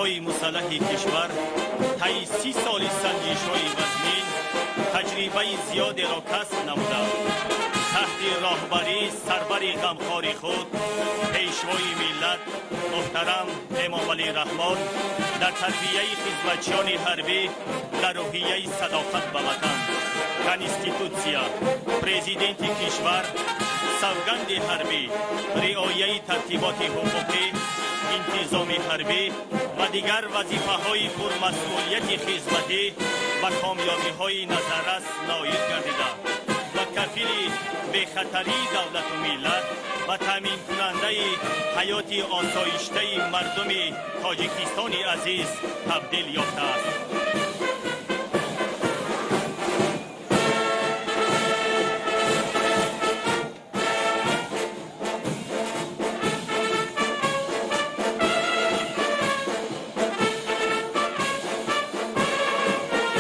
نیروهای مسلح کشور طی 30 سال سنجش‌های وزمین تجربه زیادی را کسب نموده تحت راهبری سرور غمخوار خود پیشوای ملت محترم امام علی رحمان در تربیه خدمتچیان حربی در روحیه صداقت به وطن کنستیتوسیا پرزیدنت کشور سوگند حربی رعایت ترتیبات حقوقی انتظام حربی و دیگر وظیفه‌های پرمسئولیت خدمتی و کامیابی‌های نظررس نایل گردیده و کفیل بخطری دولت و ملت و تامین کننده حیات آسایشته مردم تاجیکستان عزیز تبدیل یافته است.